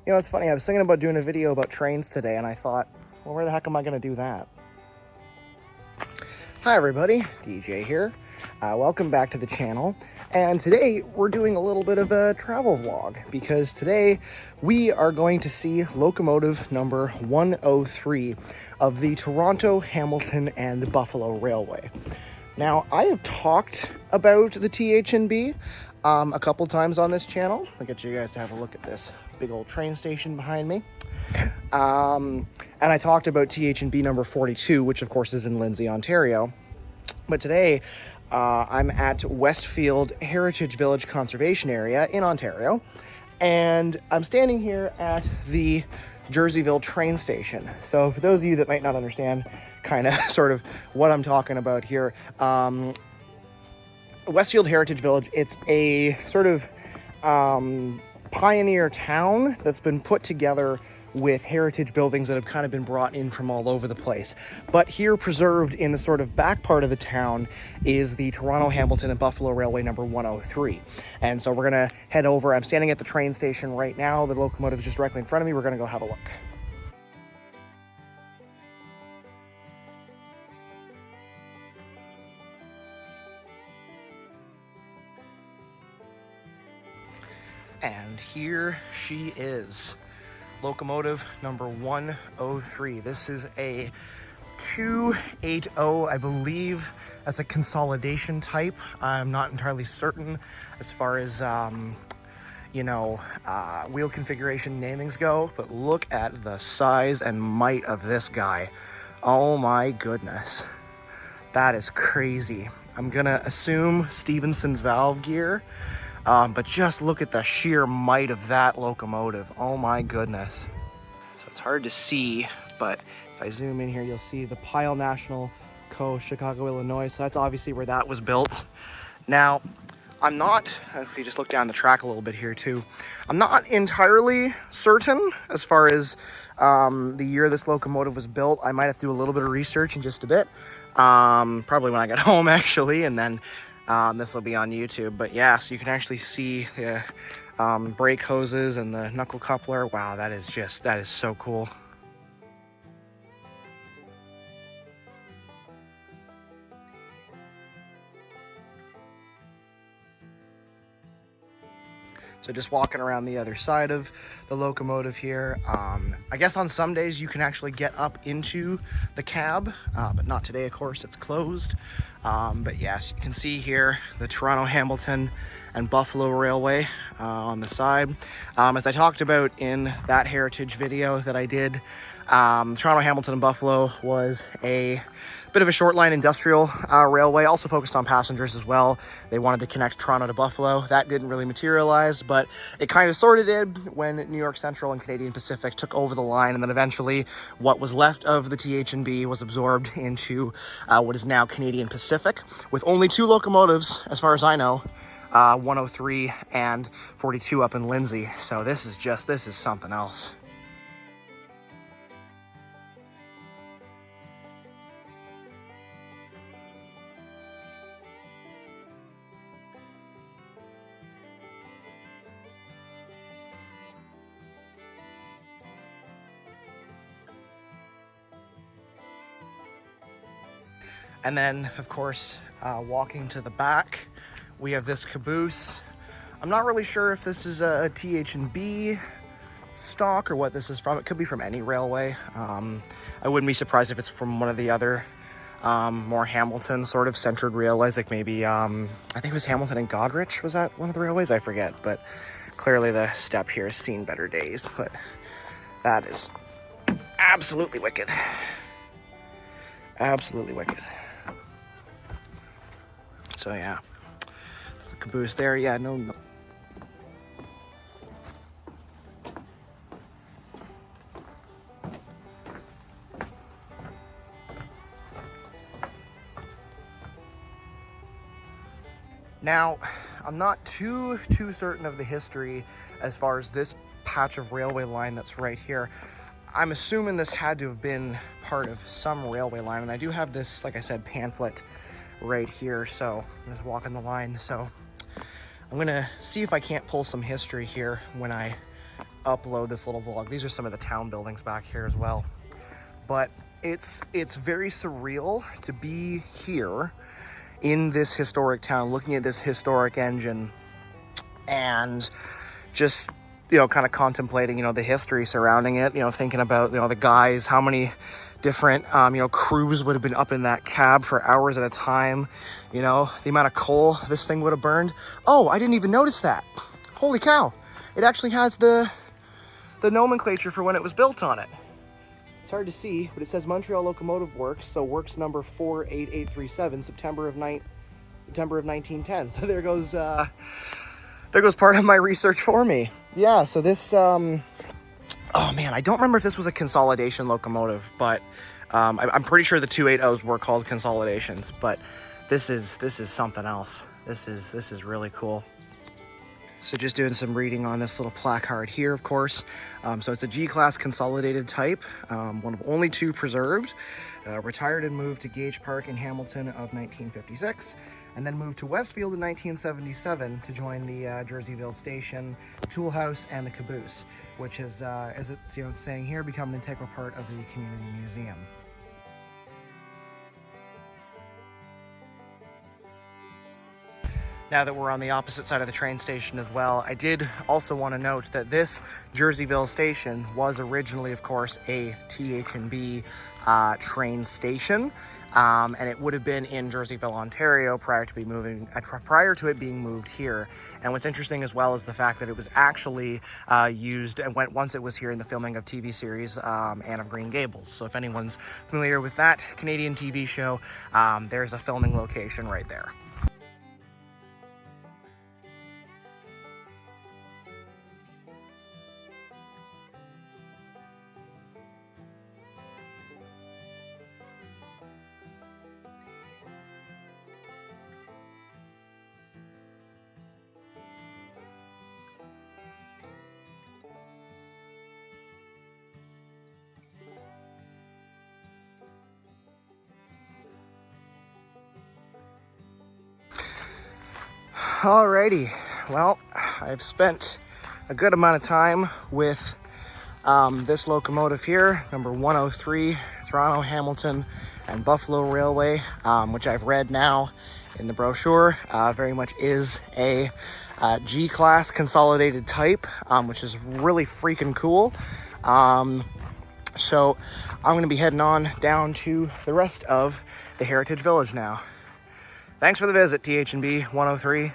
You know, it's funny, I was thinking about doing a video about trains today, and I thought, well, where the heck am I going to do that? Hi everybody, DJ here. Welcome back to the channel. And today we're doing a little bit of a travel vlog because today we are going to see locomotive number 103 of the Toronto, Hamilton, and Buffalo Railway. Now, I have talked about the TH&B a couple times on this channel. I'll get you guys to have a look at this big old train station behind me. And I talked about TH&B number 42, which of course is in Lindsay, Ontario. But today, I'm at Westfield Heritage Village Conservation Area in Ontario. And I'm standing here at the Jerseyville train station. So for those of you that might not understand kind of sort of what I'm talking about here, Westfield Heritage Village, it's a sort of pioneer town that's been put together with heritage buildings that have kind of been brought in from all over the place. But here preserved in the sort of back part of the town is the Toronto, Hamilton, and Buffalo Railway number 103. And so we're gonna head over. I'm standing at the train station right now. The locomotive is just directly in front of me. We're gonna go have a look. And here she is. Locomotive number 103. This is a 280, I believe. That's a consolidation type. I'm not entirely certain as far as, wheel configuration namings go, but look at the size and might of this guy. Oh my goodness. That is crazy. I'm gonna assume Stevenson valve gear. But just look at the sheer might of that locomotive. Oh my goodness. So it's hard to see, but if I zoom in here, you'll see the Pyle National Co. Chicago, Illinois. So that's obviously where that was built. Now, I'm not, if you just look down the track a little bit here too, I'm not entirely certain as far as the year this locomotive was built. I might have to do a little bit of research in just a bit. Probably when I get home actually, and then this will be on YouTube. But yeah, so you can actually see the brake hoses and the knuckle coupler. Wow, that is so cool. So just walking around the other side of the locomotive here. I guess on some days you can actually get up into the cab, but not today, of course, it's closed. But yes, you can see here the Toronto, Hamilton, and Buffalo Railway on the side. As I talked about in that heritage video that I did, Toronto, Hamilton, and Buffalo was a bit of a short line industrial railway, also focused on passengers as well. They wanted to connect Toronto to Buffalo. That didn't really materialize, but it kind of sort of did when New York Central and Canadian Pacific took over the line, and then eventually what was left of the TH&B was absorbed into what is now Canadian Pacific, with only 2 locomotives, as far as I know, 103 and 42 up in Lindsay. So this is something else. And then, of course, walking to the back, we have this caboose. I'm not really sure if this is a TH&B stock or what this is from. It could be from any railway. I wouldn't be surprised if it's from one of the other more Hamilton sort of centered railways, like maybe, I think it was Hamilton and Goderich. Was that one of the railways? I forget, but clearly the step here has seen better days, but that is absolutely wicked. Absolutely wicked. So yeah, that's the caboose there. Yeah, no. Now, I'm not too certain of the history as far as this patch of railway line that's right here. I'm assuming this had to have been part of some railway line, and I do have this, like I said, pamphlet right here, so I'm just walking the line. So I'm gonna see if I can't pull some history here when I upload this little vlog. These are some of the town buildings back here as well. But it's very surreal to be here in this historic town, looking at this historic engine and just, you know, kind of contemplating, you know, the history surrounding it, you know, thinking about, you know, the guys, how many different, you know, crews would have been up in that cab for hours at a time, you know, the amount of coal this thing would have burned. Oh, I didn't even notice that. Holy cow. It actually has the nomenclature for when it was built on it. It's hard to see, but it says Montreal Locomotive Works, so works number 48837, September of 1910. So there goes part of my research for me. Yeah, so this, oh man, I don't remember if this was a consolidation locomotive, but I'm pretty sure the 280s were called consolidations, but this is something else. This is really cool. So just doing some reading on this little placard here, of course. So it's a G-class consolidated type, one of only two preserved. Retired and moved to Gage Park in Hamilton of 1956, and then moved to Westfield in 1977 to join the Jerseyville Station, the Tool House, and the Caboose, which has, as it's, you know, saying here, become an integral part of the community museum. Now that we're on the opposite side of the train station as well, I did also want to note that this Jerseyville station was originally, of course, a TH&B train station, and it would have been in Jerseyville, Ontario, prior to it being moved here. And what's interesting as well is the fact that it was actually used and once it was here in the filming of TV series Anne of Green Gables. So if anyone's familiar with that Canadian TV show, there's a filming location right there. Alrighty, well, I've spent a good amount of time with this locomotive here, number 103, Toronto, Hamilton, and Buffalo Railway, which I've read now in the brochure, very much is a G-class consolidated type, which is really freaking cool. So I'm going to be heading on down to the rest of the Heritage Village now. Thanks for the visit, TH&B 103.